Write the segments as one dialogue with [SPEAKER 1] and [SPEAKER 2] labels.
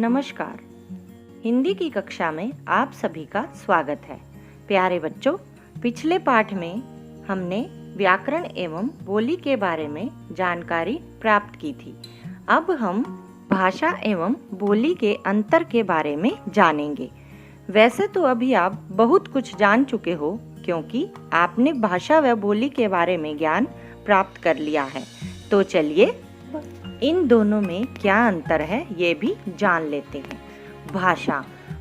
[SPEAKER 1] नमस्कार। हिंदी की कक्षा में आप सभी का स्वागत है। प्यारे बच्चों, पिछले पाठ में हमने व्याकरण एवं बोली के बारे में जानकारी प्राप्त की थी। अब हम भाषा एवं बोली के अंतर के बारे में जानेंगे। वैसे तो अभी आप बहुत कुछ जान चुके हो, क्योंकि आपने भाषा व बोली के बारे में ज्ञान प्राप्त कर लिया है। तो चलिए इन दोनों में क्या अंतर है ये भी जान लेते हैं।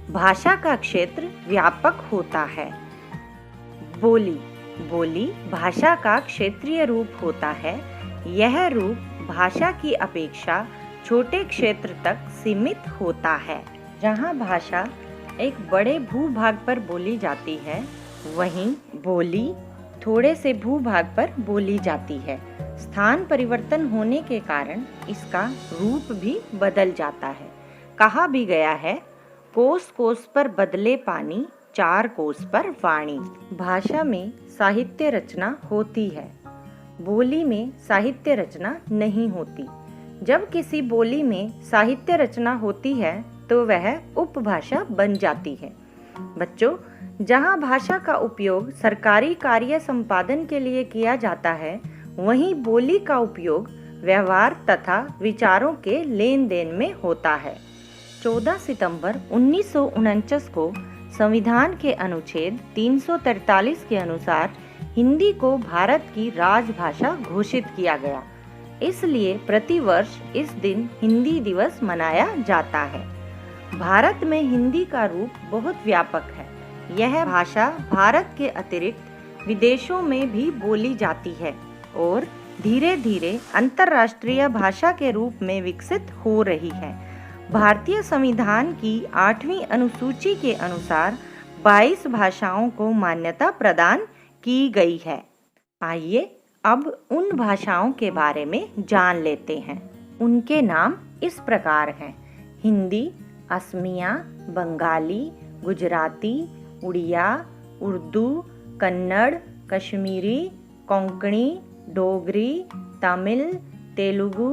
[SPEAKER 1] भाषा का क्षेत्र व्यापक होता है। बोली भाषा का क्षेत्रीय रूप होता है। यह रूप भाषा की अपेक्षा छोटे क्षेत्र तक सीमित होता है। जहाँ भाषा एक बड़े भूभाग पर बोली जाती है, वहीं बोली थोड़े से भूभाग पर बोली जाती है। स्थान परिवर्तन होने के कारण इसका रूप भी बदल जाता है। कहा भी गया है, कोस कोस पर बदले पानी, चार कोस पर वाणी। भाषा में साहित्य रचना होती है, बोली में साहित्य रचना नहीं होती। जब किसी बोली में साहित्य रचना होती है तो वह उपभाषा बन जाती है। बच्चों, जहाँ भाषा का उपयोग सरकारी कार्य संपादन के लिए किया जाता है, वहीं बोली का उपयोग व्यवहार तथा विचारों के लेन देन में होता है। 14 सितंबर 1949 को संविधान के अनुच्छेद 343 के अनुसार हिंदी को भारत की राजभाषा घोषित किया गया। इसलिए प्रतिवर्ष इस दिन हिंदी दिवस मनाया जाता है। भारत में हिंदी का रूप बहुत व्यापक है। यह भाषा भारत के अतिरिक्त विदेशों में भी बोली जाती है और धीरे धीरे अंतर्राष्ट्रीय भाषा के रूप में विकसित हो रही है। भारतीय संविधान की 8वीं अनुसूची के अनुसार 22 भाषाओं को मान्यता प्रदान की गई है। आइए अब उन भाषाओं के बारे में जान लेते हैं। उनके नाम इस प्रकार हैं: हिंदी, असमिया, बंगाली, गुजराती, उड़िया, उर्दू, कन्नड़, कश्मीरी, कोंकणी, डोगरी, तमिल, तेलुगु,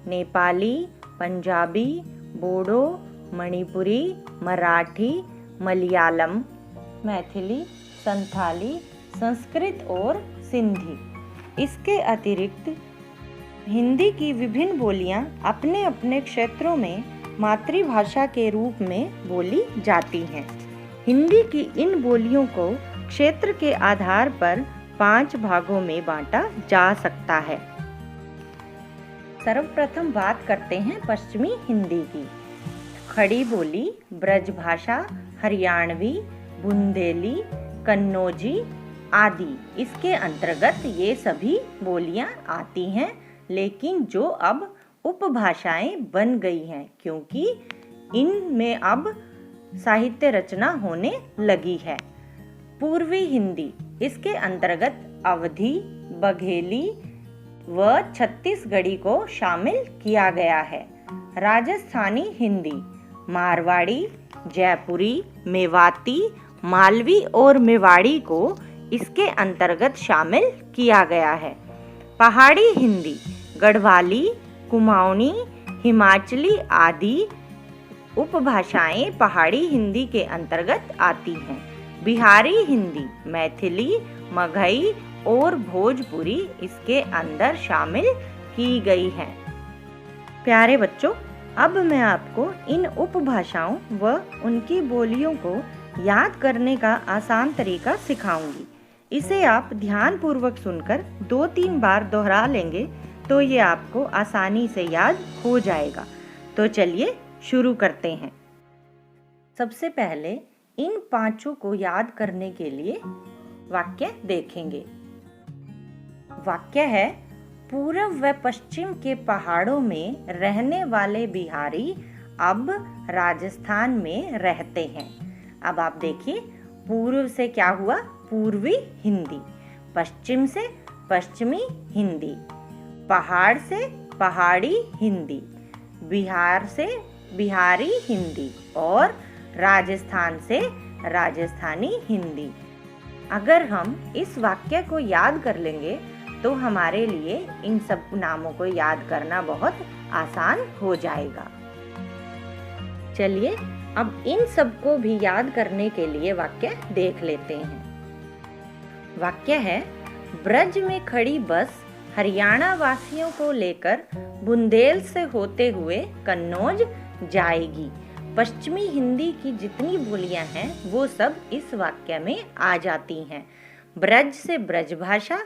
[SPEAKER 1] नेपाली, पंजाबी, बोडो, मणिपुरी, मराठी, मलयालम, मैथिली, संथाली, संस्कृत और सिंधी। इसके अतिरिक्त हिंदी की विभिन्न बोलियां अपने अपने क्षेत्रों में मातृभाषा के रूप में बोली जाती हैं। हिंदी की इन बोलियों को क्षेत्र के आधार पर 5 भागों में बांटा जा सकता है। सर्वप्रथम बात करते हैं पश्चिमी हिंदी की। खड़ी बोली, ब्रजभाषा, हरियाणवी, बुंदेली, कन्नौजी आदि इसके अंतर्गत ये सभी बोलियां आती हैं, लेकिन जो अब उपभाषाएं बन गई हैं, क्योंकि इनमें अब साहित्य रचना होने लगी है। पूर्वी हिंदी, इसके अंतर्गत अवधी, बघेली व छत्तीसगढ़ी को शामिल किया गया है। राजस्थानी हिंदी, मारवाड़ी, जयपुरी, मेवाती, मालवी और मेवाड़ी को इसके अंतर्गत शामिल किया गया है। पहाड़ी हिंदी, गढ़वाली, कुमाऊनी, हिमाचली आदि उपभाषाएं पहाड़ी हिंदी के अंतर्गत आती हैं। बिहारी हिंदी, मैथिली, मगही और भोजपुरी इसके अंदर शामिल की गई हैं। प्यारे बच्चों, अब मैं आपको इन उपभाषाओं व उनकी बोलियों को याद करने का आसान तरीका सिखाऊंगी। इसे आप ध्यान पूर्वक सुनकर 2-3 बार दोहरा लेंगे तो ये आपको आसानी से याद हो जाएगा। तो चलिए शुरू करते हैं। सबसे पहले इन 5 को याद करने के लिए वाक्य देखेंगे। वाक्य है: पूर्व व पश्चिम के पहाड़ों में रहने वाले बिहारी अब राजस्थान में रहते हैं। अब आप देखिए, पूर्व से क्या हुआ? पूर्वी हिंदी। पश्चिम से पश्चिमी हिंदी। पहाड़ से पहाड़ी हिंदी। बिहार से बिहारी हिंदी और राजस्थान से राजस्थानी हिंदी। अगर हम इस वाक्य को याद कर लेंगे तो हमारे लिए इन सब नामों को याद करना बहुत आसान हो जाएगा। चलिए अब इन सबको भी याद करने के लिए वाक्य देख लेते हैं। वाक्य है, ब्रज में खड़ी बस हरियाणा वासियों को लेकर बुंदेल से होते हुए कन्नौज जाएगी। पश्चिमी हिंदी की जितनी बोलियां हैं वो सब इस वाक्य में आ जाती हैं। ब्रज से ब्रज भाषा,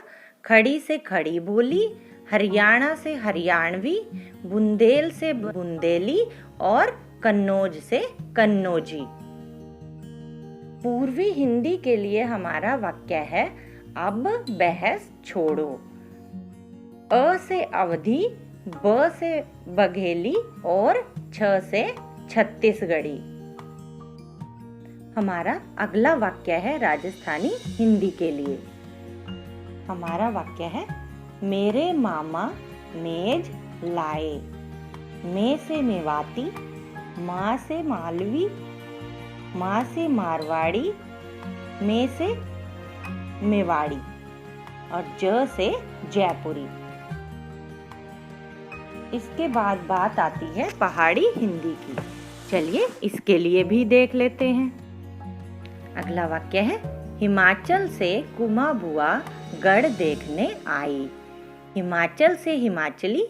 [SPEAKER 1] खड़ी से खड़ी बोली, हरियाणा से हरियाणवी, बुंदेल से बुंदेली और कन्नौज से कन्नौजी। पूर्वी हिंदी के लिए हमारा वाक्य है, अब बहस छोड़ो। अ से अवधी, ब से बघेली और छ से छत्तीसगढ़ी। हमारा अगला वाक्य है राजस्थानी हिंदी के लिए। हमारा वाक्य है, मेरे मामा मेज लाए। मे से मेवाती, माँ से मालवी, माँ से मारवाड़ी, मे से मेवाड़ी और ज से जयपुरी। इसके बाद बात आती है पहाड़ी हिंदी की। चलिए इसके लिए भी देख लेते हैं। अगला वाक्य है, हिमाचल से कुमा बुआ गढ़ देखने आई। हिमाचल से हिमाचली,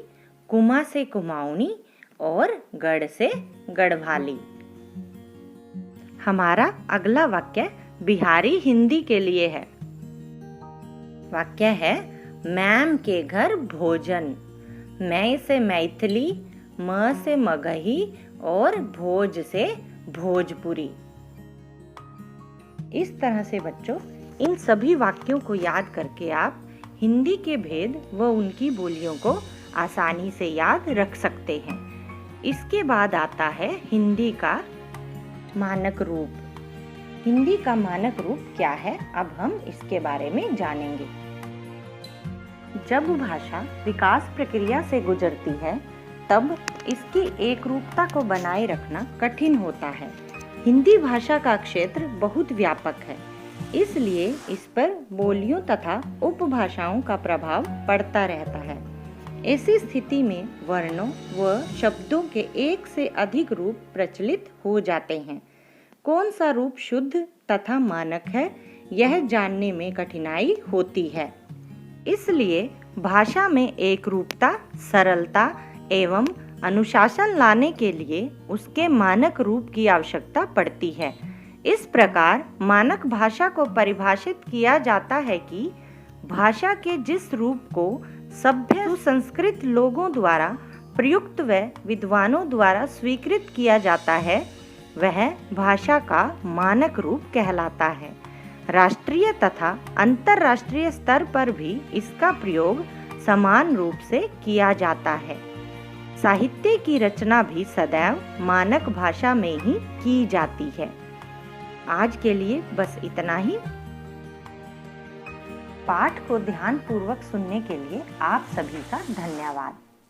[SPEAKER 1] कुमा से कुमाऊनी और गढ़ से गढ़वाली। हमारा अगला वाक्य बिहारी हिंदी के लिए है। वाक्य है, मैम के घर भोजन। मैं से मैथिली, म से मगही और भोज से भोजपुरी। इस तरह से बच्चों इन सभी वाक्यों को याद करके आप हिंदी के भेद व उनकी बोलियों को आसानी से याद रख सकते हैं। इसके बाद आता है हिंदी का मानक रूप। हिंदी का मानक रूप क्या है, अब हम इसके बारे में जानेंगे। जब भाषा विकास प्रक्रिया से गुजरती है तब इसकी एकरूपता को बनाए रखना कठिन होता है। हिंदी भाषा का क्षेत्र बहुत व्यापक है, इसलिए इस पर बोलियों तथा उपभाषाओं का प्रभाव पड़ता रहता है। ऐसी स्थिति में वर्णों व शब्दों के एक से अधिक रूप प्रचलित हो जाते हैं। कौन सा रूप शुद्ध तथा मानक है, यह जानने में कठिनाई होती है। इसलिए भाषा में एकरूपता, सरलता एवं अनुशासन लाने के लिए उसके मानक रूप की आवश्यकता पड़ती है। इस प्रकार मानक भाषा को परिभाषित किया जाता है कि भाषा के जिस रूप को सभ्य सुसंस्कृत लोगों द्वारा प्रयुक्त व विद्वानों द्वारा स्वीकृत किया जाता है, वह भाषा का मानक रूप कहलाता है। राष्ट्रीय तथा अंतर्राष्ट्रीय स्तर पर भी इसका प्रयोग समान रूप से किया जाता है। साहित्य की रचना भी सदैव मानक भाषा में ही की जाती है। आज के लिए बस इतना ही। पाठ को ध्यानपूर्वक सुनने के लिए आप सभी का धन्यवाद।